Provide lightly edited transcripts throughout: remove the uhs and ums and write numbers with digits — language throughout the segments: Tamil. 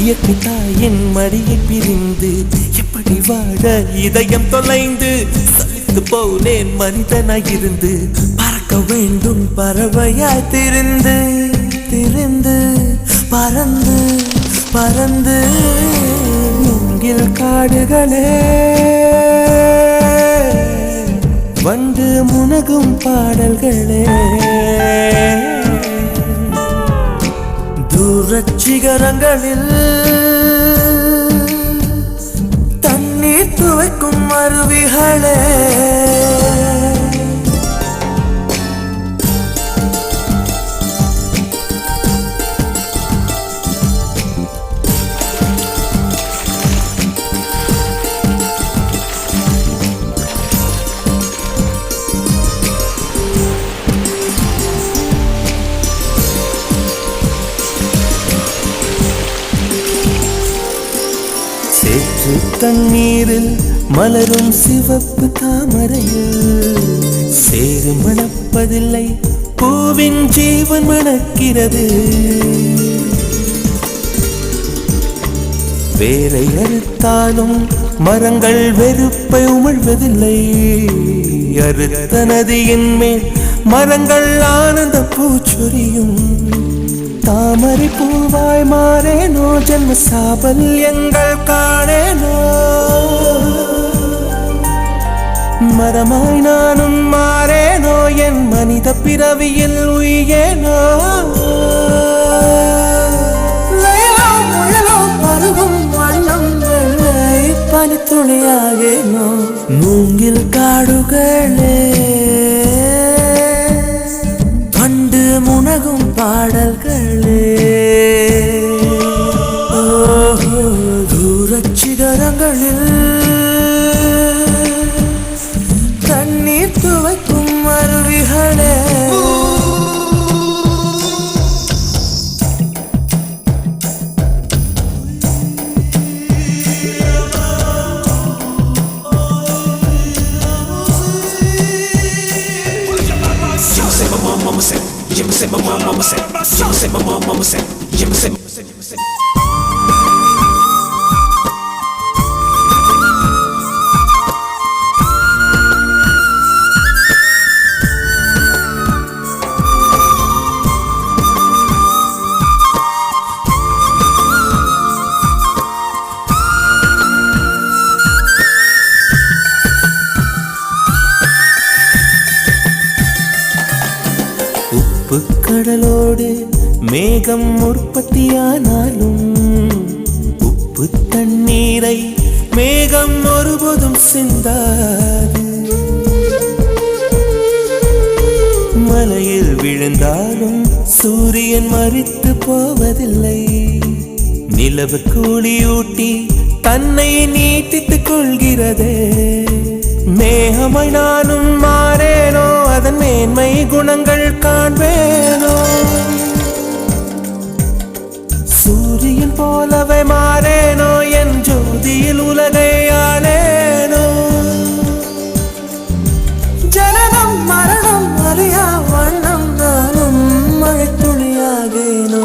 இயற்கை தாயின் மடியை பிரிந்து எப்படி வாழ இதயம் தொலைந்து சலித்து போனேன் மனிதனாயிருந்து பறக்க வேண்டும் பறவையாய் திரிந்து திரிந்து பறந்து பறந்து மூங்கில் காடுகளே வந்து முனகும் பாடல்களே தூரச் சிகரங்களில் தண்ணீர் துவைக்கும் அருவிகளே சேற்று தண்ணீரில் மலரும் சிவப்பு தாமரையில் சேறு மணப்பதில்லை பூவின் ஜீவன் மணக்கிறது வேரை அறுத்தாலும் மரங்கள் வெறுப்பை உமிழ்வதில்லை அறுத்த நதியின் மேல் மரங்கள் ஆனந்த பூச்சொரியும் தாமரை பூவாய் மாறேனோ ஜன்ம சாபல்யங்கள் காணேனோ மரமாய் நானும் மாறேனோ என் மனித பிறவியில் உயேனோ பருகும் வண்ணம் பனித்துளியாகேனோ மூங்கில் காடுகளே பண்டு முனகும் பாடல்களே தூரச் சிகரங்களில் தண்ணீர் துவைக்கும் அருவிகளே You say my mama said, you say my mama said, you say கடலோடு மேகம் உற்பத்தியானாலும் உப்பு தண்ணீரை மேகம் ஒருபோதும் சிந்தாது மலையில் விழுந்தாலும் சூரியன் மரித்து போவதில்லை நிலவு கூலியூட்டி தன்னை நீட்டித்துக் கொள்கிறதே மேகமாய் நானும் மாறேனோ அதன் மேன்மை குணங்கள் காண்பேனோ சூரியன் போலவே மாறேனோ என் ஜோதியில் உலகை ஆளேனோ ஜனனம் மரணம் அறியா வண்ணம் நானும் மழை துளியாகேனோ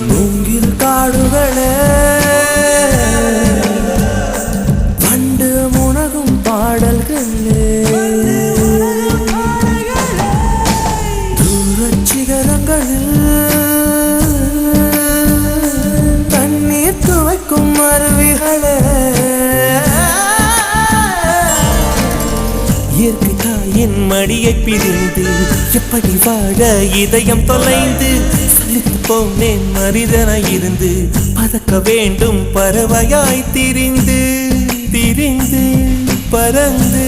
மூங்கில் காடுகளே பண்டு முனகும் பாடல்களே தூரச் சிகரங்களில் தண்ணீர் துவைக்கும் அருவிகளே இயற்கை தாயின் மடியை பிரிந்து எப்படி வாழ இதயம் தொலைந்து சலித்து போனேன் மனிதனாயிருந்து பறக்க வேண்டும் பறவையாய் திரிந்து திரிந்து பறந்து